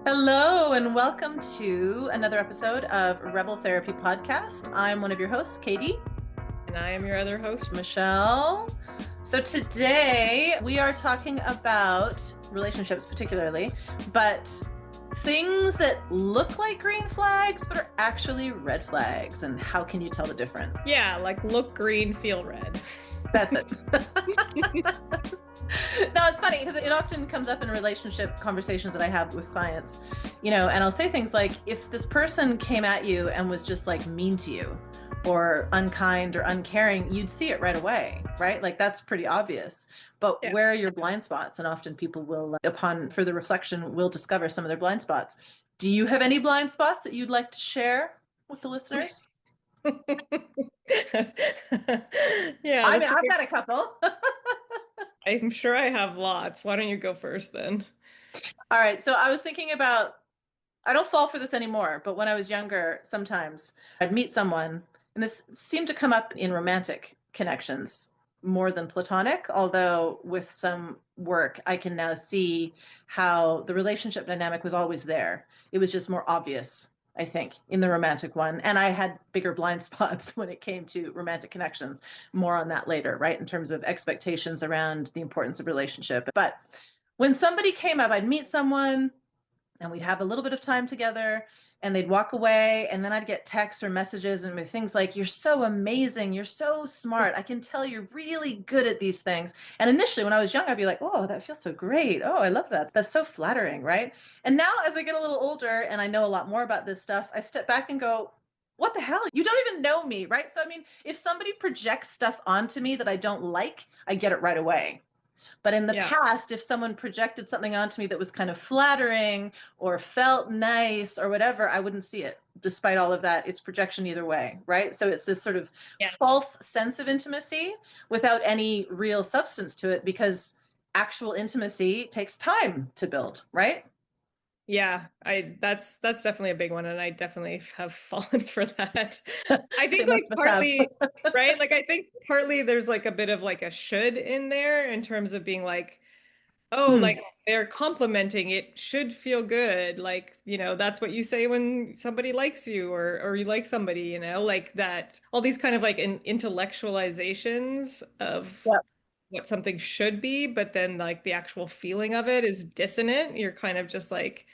Hello, and welcome to another episode of Rebel Therapy Podcast. I'm one of your hosts, Katie. And I am your other host, Michelle. So today we are talking about relationships particularly, but things that look like green flags but are actually red flags, and how can you tell the difference? Yeah, like look green, feel red. That's it. No, it's funny because it often comes up in relationship conversations that I have with clients, and I'll say things like, if this person came at you and was just like mean to you or unkind or uncaring, you'd see it right away, right? Like that's pretty obvious. But Yeah. where are your blind spots? And often people will, upon further reflection, will discover some of their blind spots. Do you have any blind spots that you'd like to share with the listeners? Yeah, I've got a couple. I'm sure I have lots. Why don't you go first then? All right. So I was thinking about, I don't fall for this anymore, but when I was younger, sometimes I'd meet someone, and this seemed to come up in romantic connections more than platonic, although with some work, I can now see how the relationship dynamic was always there. It was just more obvious, I think, in the romantic one. And I had bigger blind spots when it came to romantic connections. More on that later, right? In terms of expectations around the importance of relationship. But when somebody came up, I'd meet someone, and we'd have a little bit of time together, and they'd walk away, and then I'd get texts or messages and things like, you're so amazing, you're so smart, I can tell you're really good at these things. And initially when I was young, I'd be like, oh, that feels so great, oh, I love that, that's so flattering, right? And now as I get a little older and I know a lot more about this stuff, I step back and go, what the hell, you don't even know me, right? So I mean, if somebody projects stuff onto me that I don't like, I get it right away. But in the Yeah. past, if someone projected something onto me that was kind of flattering or felt nice or whatever, I wouldn't see it. Despite all of that, it's projection either way, right? So it's this sort of Yeah. false sense of intimacy without any real substance to it, because actual intimacy takes time to build, right? Yeah, that's definitely a big one, and I definitely have fallen for that. I I think think like most of us have. partly, right? Like I think partly there's like a bit of like a should in there in terms of being like, oh, Hmm. like they're complimenting, it should feel good. Like, that's what you say when somebody likes you or you like somebody, like that, all these kind of like intellectualizations of Yep. what something should be, but then like the actual feeling of it is dissonant. You're kind of just like,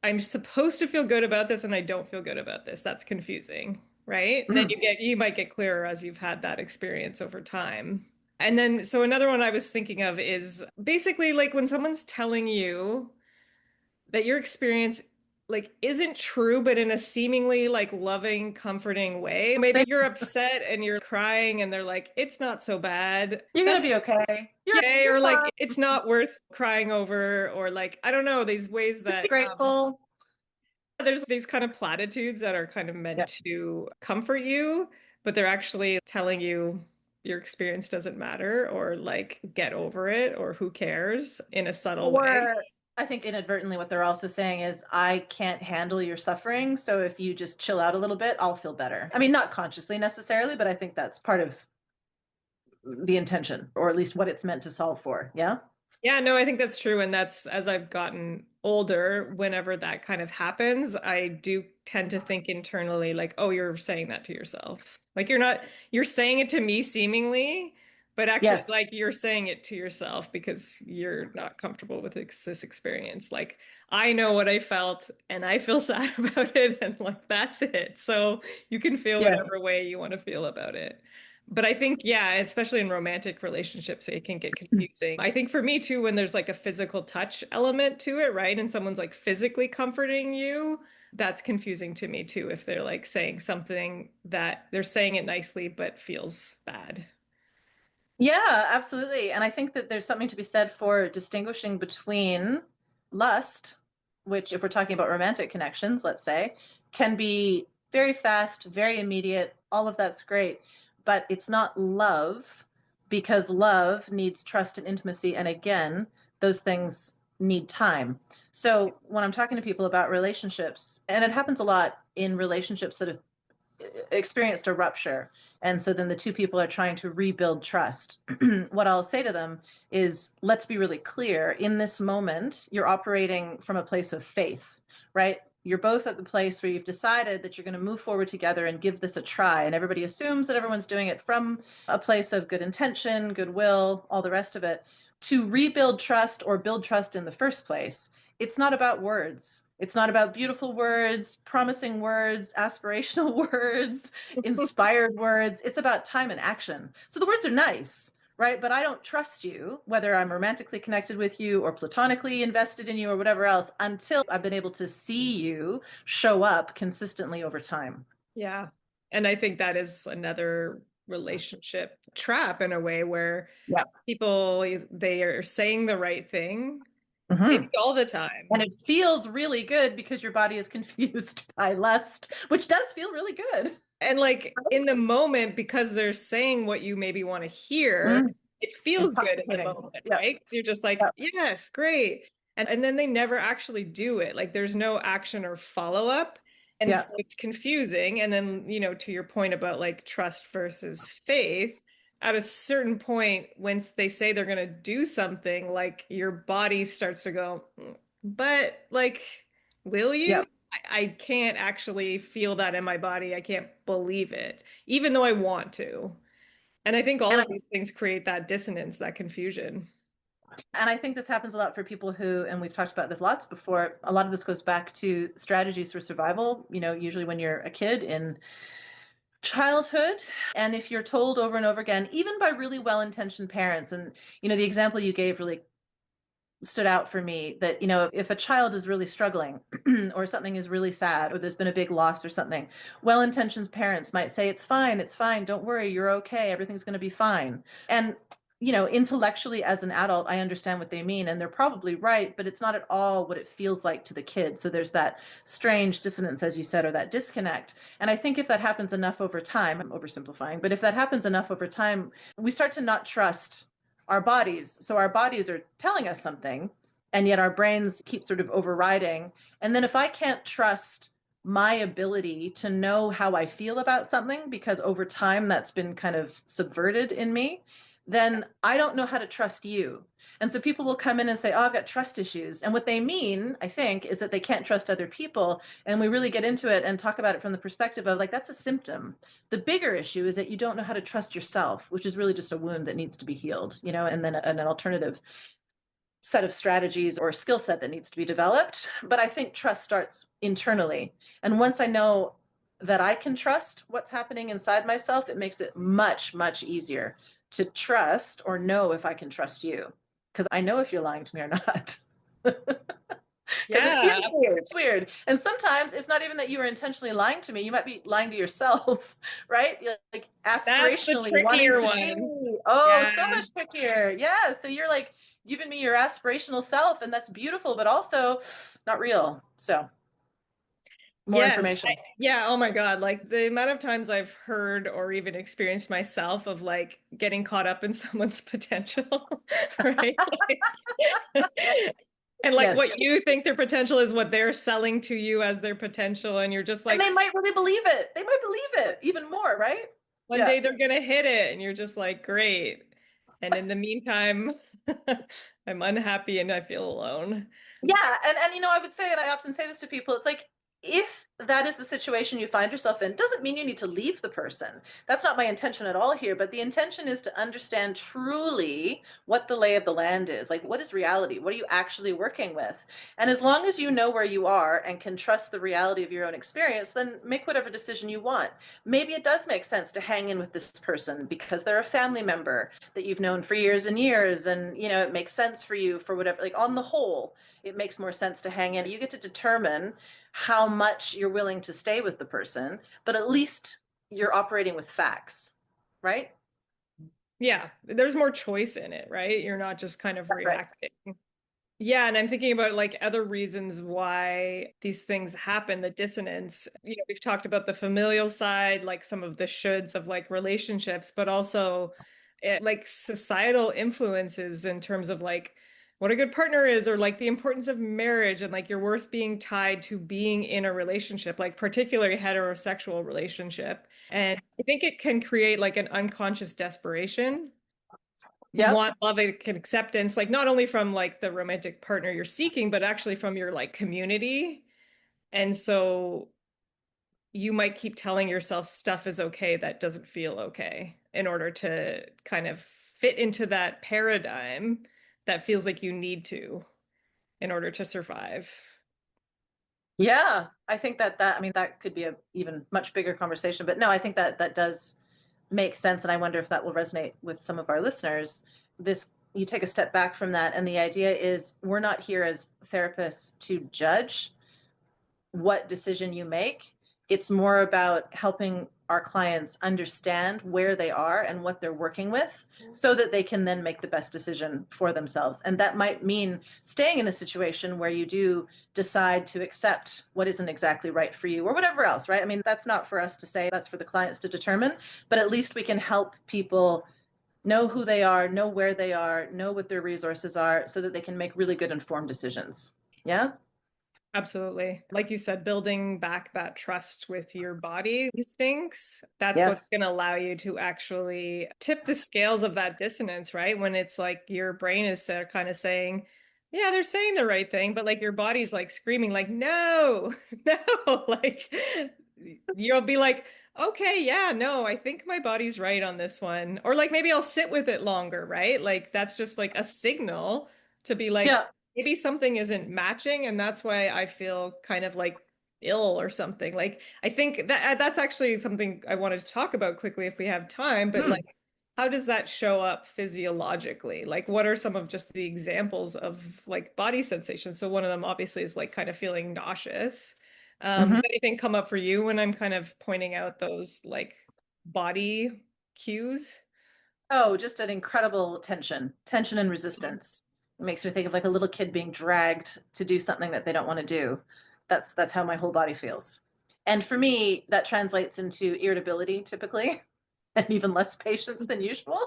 I'm supposed to feel good about this and I don't feel good about this. That's confusing, right? And then Hmm. you might get clearer as you've had that experience over time. And then so another one I was thinking of is basically like when someone's telling you that your experience like isn't true, but in a seemingly like loving, comforting way. Maybe you're upset and you're crying and they're like, it's not so bad. You're gonna That's be okay. okay, You're or like fine. it's not worth crying over, or like I don't know, these ways Just be that grateful. there's these kind of platitudes that are kind of Yeah. meant to comfort you, but they're actually telling you your experience doesn't matter, or like get over it, or who cares in a subtle way. Or I think inadvertently what they're also saying is, I can't handle your suffering. So if you just chill out a little bit, I'll feel better. I mean, not consciously necessarily, but I think that's part of the intention, or at least what it's meant to solve for. Yeah. Yeah, no, I think that's true. And that's as I've gotten older, whenever that kind of happens, I do tend to think internally, like, oh, you're saying that to yourself. Like you're saying it to me seemingly, but actually, Yes. like, you're saying it to yourself because you're not comfortable with this experience. Like, I know what I felt and I feel sad about it. And like, that's it. So you can feel Yes. whatever way you want to feel about it. But I think, yeah, especially in romantic relationships, it can get confusing. I think for me too, when there's like a physical touch element to it, right? And someone's like physically comforting you, that's confusing to me too, if they're like saying something that they're saying it nicely but feels bad. Yeah, absolutely. And I think that there's something to be said for distinguishing between lust, which, if we're talking about romantic connections, let's say, can be very fast, very immediate. All of that's great. But it's not love, because love needs trust and intimacy. And again, those things need time. So when I'm talking to people about relationships, and it happens a lot in relationships that have experienced a rupture. And so then the two people are trying to rebuild trust. What I'll say to them is, let's be really clear. In this moment, you're operating from a place of faith, right? You're both at the place where you've decided that you're going to move forward together and give this a try. And everybody assumes that everyone's doing it from a place of good intention, goodwill, all the rest of it. To rebuild trust or build trust in the first place, it's not about words. It's not about beautiful words, promising words, aspirational words, inspired words. It's about time and action. So the words are nice, right? But I don't trust you, whether I'm romantically connected with you or platonically invested in you or whatever else, until I've been able to see you show up consistently over time. Yeah. And I think that is another relationship trap in a way where Yeah. people, they are saying the right thing, maybe Hmm. all the And time. it feels really good because your body is confused by lust, which does feel really good. And like in the moment, because they're saying what you maybe want to hear, Mm. it feels good in the Intoxicating. moment, Yeah. right? You're just like, Yeah. yes, great. And then they never actually do it. Like there's no action or follow up. And Yeah. so it's confusing. And then, to your point about like trust versus faith, at a certain point, once they say they're going to do something, like your body starts to go, "Mm, but like, will Yeah. you? I can't actually feel that in my body. I can't believe it, even though I want to. And I think all And of these things create that dissonance, that confusion. I think this happens a lot for people who, and we've talked about this lots before, a lot of this goes back to strategies for survival, usually when you're a kid in childhood. And if you're told over and over again, even by really well-intentioned parents, and, the example you gave really stood out for me that, if a child is really struggling or something is really sad or there's been a big loss or something, well-intentioned parents might say, it's fine, don't worry, you're okay, everything's going to be fine. And intellectually as an adult, I understand what they mean and they're probably right, but it's not at all what it feels like to the kid. So there's that strange dissonance, as you said, or that disconnect. And I think if that happens enough over time, I'm oversimplifying, but if that happens enough over time, we start to not trust our bodies. So our bodies are telling us something, and yet our brains keep sort of overriding. And then if I can't trust my ability to know how I feel about something, because over time that's been kind of subverted in me, then I don't know how to trust you. And so people will come in and say, oh, I've got trust issues. And what they mean, I think, is that they can't trust other people. And we really get into it and talk about it from the perspective of like, that's a symptom. The bigger issue is that you don't know how to trust yourself, which is really just a wound that needs to be healed, and then an alternative set of strategies or skill set that needs to be developed. But I think trust starts internally. And once I know that I can trust what's happening inside myself, it makes it much, much easier to trust or know if I can trust you. Because I know if you're lying to me or not. Because it feels Yeah, weird. It's weird. And sometimes it's not even that you were intentionally lying to me. You might be lying to yourself, right? Like that's the aspirationally wanting trickier to be. one. Oh, Yeah. so much trickier. Yeah. So you're like giving me your aspirational self, and that's beautiful, but also not real. So more Yes. information. Yeah. Oh my God. Like the amount of times I've heard or even experienced myself of like getting caught up in someone's potential, right? And like Yes. what you think their potential is what they're selling to you as their potential. And you're just And they like, might really believe it. They might believe it even more, right? one Yeah. day they're gonna hit it. And you're just like, great. And in the meantime, I'm unhappy and I feel alone. Yeah, and I would say, and I often say this to people, it's like if that is the situation you find yourself in, doesn't mean you need to leave the person. That's not my intention at all here, but the intention is to understand truly what the lay of the land is. Like, what is reality? What are you actually working with? And as long as you know where you are and can trust the reality of your own experience, then make whatever decision you want. Maybe it does make sense to hang in with this person because they're a family member that you've known for years and years, and it makes sense for you for whatever, like on the whole it makes more sense to hang in. You get to determine how much you're willing to stay with the person, but at least you're operating with facts, right? Yeah, there's more choice in it, right? You're not just kind of That's right. reacting. Yeah, and I'm thinking about like other reasons why these things happen, the dissonance. We've talked about the familial side, like some of the shoulds of like relationships, but also like societal influences in terms of like what a good partner is, or like the importance of marriage and like your worth being tied to being in a relationship, like particularly heterosexual relationship. And I think it can create like an unconscious desperation. You Yep. want love and acceptance, like not only from like the romantic partner you're seeking, but actually from your like community. And so you might keep telling yourself stuff is okay that doesn't feel okay in order to kind of fit into that paradigm that feels like you need to in order to survive. Yeah, I think that I mean that could be a even much bigger conversation, but no, I think that that does make sense, and I wonder if that will resonate with some of our listeners. This you take a step back from that, and the idea is we're not here as therapists to judge what decision you make. It's more about helping our clients understand where they are and what they're working with so that they can then make the best decision for themselves. And that might mean staying in a situation where you do decide to accept what isn't exactly right for you or whatever else, right? I mean, that's not for us to say, that's for the clients to determine, but at least we can help people know who they are, know where they are, know what their resources are so that they can make really good informed decisions. Yeah? Absolutely. Like you said, building back that trust with your body instincts, that's what's Yes. going to allow you to actually tip the scales of that dissonance, right? When it's like your brain is kind of saying, yeah, they're saying the right thing, but like your body's like screaming, like, no, no, like you'll be like, okay, yeah, no, I think my body's right on this one. Or like maybe I'll sit with it longer, right? Like that's just like a signal to be like, Yeah. maybe something isn't matching, and that's why I feel kind of like ill or something. Like I think that that's actually something I wanted to talk about quickly if we have time, but Mm. like how does that show up physiologically? Like what are some of just the examples of like body sensations? So one of them obviously is like kind of feeling nauseous. Hmm. Does anything come up for you when I'm kind of pointing out those like body cues? Oh, just an incredible tension and resistance. It makes me think of like a little kid being dragged to do something that they don't want to do. That's how my whole body feels. And for me, that translates into irritability typically, and even less patience than usual.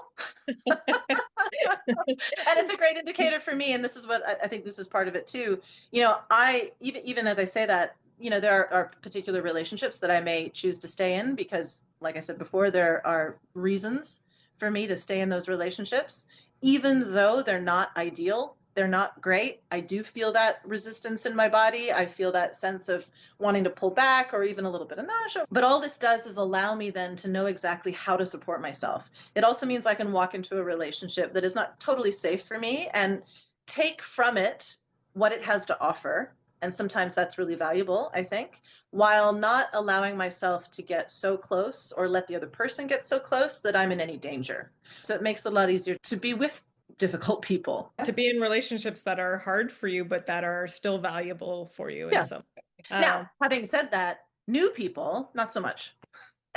And it's a great indicator for me. And this is what I think this is part of it too. I even as I say that, there are particular relationships that I may choose to stay in because, like I said before, there are reasons for me to stay in those relationships, even though they're not ideal. They're not great. I do feel that resistance in my body. I feel that sense of wanting to pull back or even a little bit of nausea. But all this does is allow me then to know exactly how to support myself. It also means I can walk into a relationship that is not totally safe for me and take from it what it has to offer. And sometimes that's really valuable, I think, while not allowing myself to get so close or let the other person get so close that I'm in any danger. So it makes it a lot easier to be with difficult people. To be in relationships that are hard for you, but that are still valuable for you in Yeah. some way. Now, having said that, new people, not so much.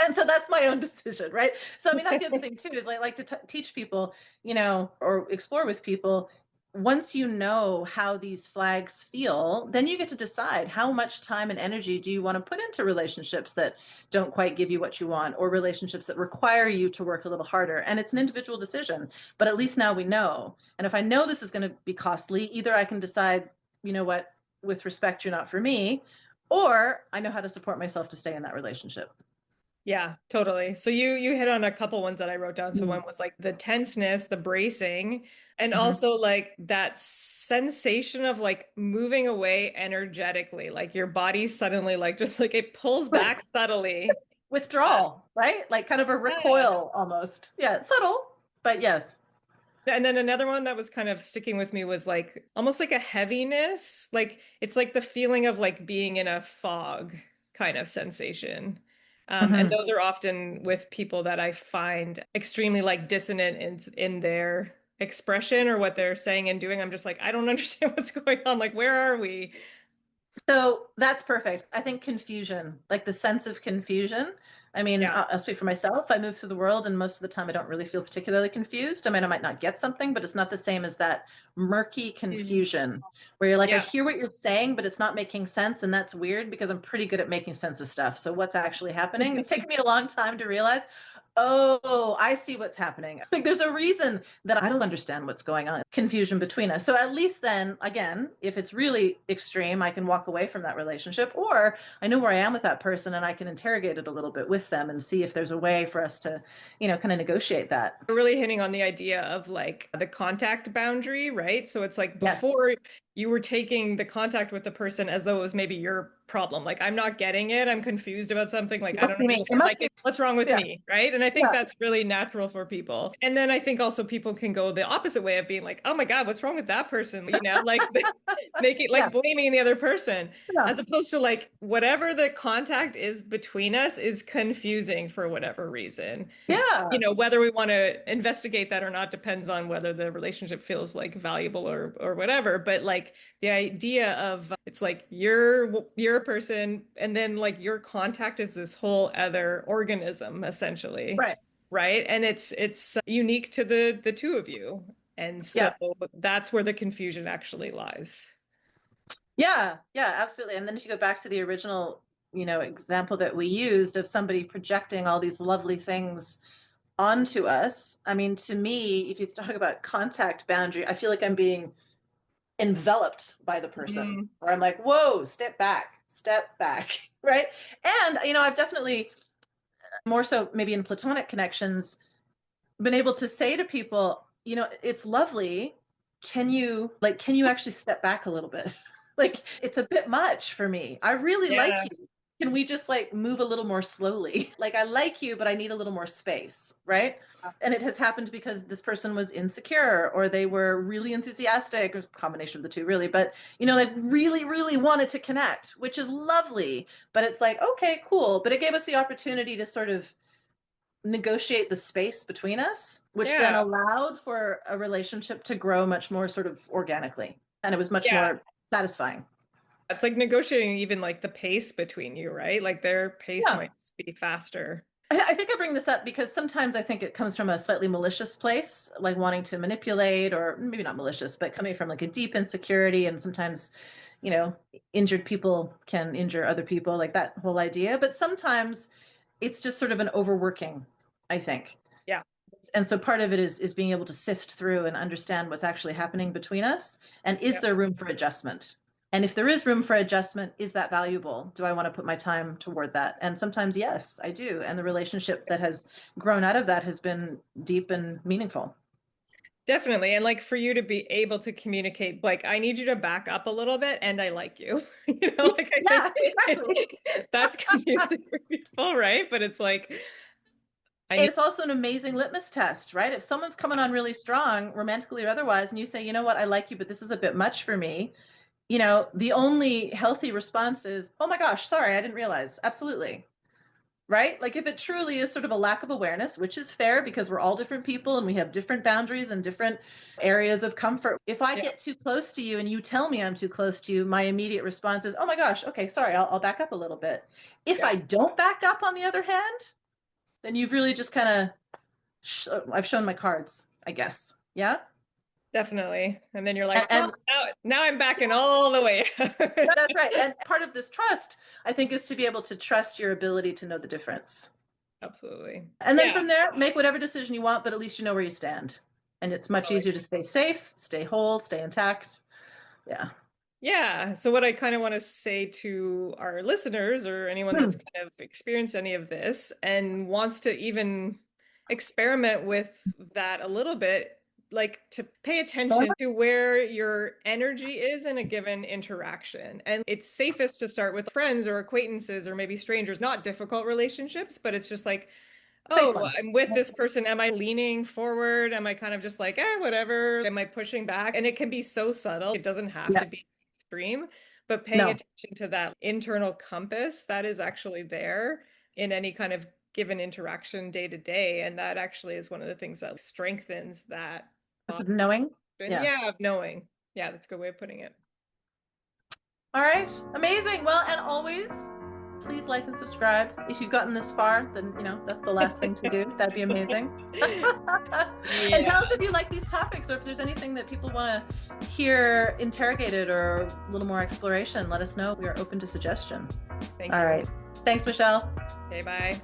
And so that's my own decision, right? So I mean, that's the other thing too, is I like to teach people, or explore with people. Once you know how these flags feel, then you get to decide how much time and energy do you want to put into relationships that don't quite give you what you want, or relationships that require you to work a little harder. And it's an individual decision, but at least now we know. And if I know this is going to be costly, either I can decide, you know what, with respect, you're not for me, or I know how to support myself to stay in that relationship. Yeah, totally. So you hit on a couple ones that I wrote down. So Mm. one was like the tenseness, the bracing, and Mhm. also like that sensation of like moving away energetically, like your body suddenly like just like it pulls back subtly. Uh, Withdrawal, right? Like kind of a yeah. recoil almost. Yeah, subtle, but yes. And then another one that was kind of sticking with me was like almost like a heaviness. Like it's like the feeling of like being in a fog kind of sensation. And Hmm. those are often with people that I find extremely like dissonant in their expression or what they're saying and doing. I'm just like, I don't understand what's going on. Like, where are we? So that's perfect. I think confusion, like the sense of confusion. I mean, Yeah. I'll speak for myself. I move through the world, and most of the time, I don't really feel particularly confused. I mean, I might not get something, but it's not the same as that murky Mm. confusion where you're like, I Yeah. hear what you're saying, but it's not making sense. And that's weird because I'm pretty good at making sense of stuff. So, what's actually happening? It's taken me a long time to realize, Oh, I see what's happening. Like there's a reason that I don't understand what's going on, confusion between us. So at least then, again, if it's really extreme, I can walk away from that relationship, or I know where I am with that person and I can interrogate it a little bit with them and see if there's a way for us to, kind of negotiate that. We're really hitting on the idea of like the contact boundary, right? So it's like Yes. before you were taking the contact with the person as though it was maybe your problem. Like, I'm not getting it. I'm confused about something. Like, It I must don't be me. It understand. must Like, be. what's wrong with Yeah. me? Right. And I think Yeah. that's really natural for people. And then I think also people can go the opposite way of being like, oh my God, what's wrong with that person? Like making Yeah. like blaming the other person, Yeah. as opposed to like whatever the contact is between us is confusing for whatever reason. Yeah. Whether we want to investigate that or not depends on whether the relationship feels like valuable or whatever. But like the idea of it's like you're a person, and then like your contact is this whole other organism essentially, Right. right? And it's unique to the two of you, and so Yeah. that's where the confusion actually lies. Yeah. Yeah. Absolutely. And then if you go back to the original, example that we used of somebody projecting all these lovely things onto us. I mean, to me, if you talk about contact boundary, I feel like I'm being enveloped by the person, Mhm. or I'm like, whoa, step back, right? And, I've definitely more so maybe in platonic connections been able to say to people, it's lovely. Can you actually step back a little bit? Like, it's a bit much for me. I really like Yeah. you. Can we just like move a little more slowly? Like, I like you, but I need a little more space, right? And it has happened because this person was insecure or they were really enthusiastic, or a combination of the two, really. But, like really, really wanted to connect, which is lovely. But it's like, okay, cool. But it gave us the opportunity to sort of negotiate the space between us, which then Yeah. allowed for a relationship to grow much more sort of organically. And it was much Yeah. more satisfying. It's like negotiating even like the pace between you, right? Like their pace Yeah. might just be faster. I think I bring this up because sometimes I think it comes from a slightly malicious place, like wanting to manipulate, or maybe not malicious, but coming from like a deep insecurity. And sometimes, you know, injured people can injure other people, like that whole idea. But sometimes it's just sort of an overworking, I think. Yeah. And so part of it is being able to sift through and understand what's actually happening between us. And is Yeah. there room for adjustment? And if there is room for adjustment, is that valuable? Do I want to put my time toward that? And sometimes, yes, I do. And the relationship that has grown out of that has been deep and meaningful. Definitely. And like for you to be able to communicate, like, I need you to back up a little bit and I like you. Like I Yeah, exactly. think that's confusing for people, right? But it's like, I need, It's also an amazing litmus test, right? If someone's coming on really strong, romantically or otherwise, and you say, you know what, I like you, but this is a bit much for me, the only healthy response is, oh my gosh, sorry, I didn't realize. Absolutely. Right? Like if it truly is sort of a lack of awareness, which is fair because we're all different people and we have different boundaries and different areas of comfort. If I yeah, get too close to you and you tell me I'm too close to you, my immediate response is, oh my gosh, okay, sorry, I'll back up a little bit. If yeah, I don't back up, on the other hand, then you've really just kind of, I've shown my cards, I guess. Yeah. definitely. And then you're like, well, And now I'm backing all the way. that's right. And part of this trust, I think, is to be able to trust your ability to know the difference. Absolutely. And then Yeah. from there, make whatever decision you want, but at least you know where you stand. And it's much Totally. easier to stay safe, stay whole, stay intact. Yeah. Yeah. So what I kind of want to say to our listeners or anyone Hmm. that's kind of experienced any of this and wants to even experiment with that a little bit, like to pay Sure. attention to where your energy is in a given interaction. And it's safest to start with friends or acquaintances or maybe strangers, not difficult relationships, but it's just like, Safe oh, ones. I'm with this person. Am I leaning forward? Am I kind of just like, whatever? Am I pushing back? And it can be so subtle. It doesn't have Yeah. to be extreme, but paying No, attention to that internal compass that is actually there in any kind of given interaction day to day. And that actually is one of the things that strengthens that it's of knowing. option. Yeah. Yeah, of knowing. Yeah, that's a good way of putting it. All right. Amazing. Well, and always please like and subscribe. If you've gotten this far, then, that's the last thing to do. That'd be amazing. And tell Yeah. us if you like these topics or if there's anything that people want to hear interrogated or a little more exploration. Let us know. We are open to suggestion. Thank All you. right. Thanks, Michelle. Okay, bye.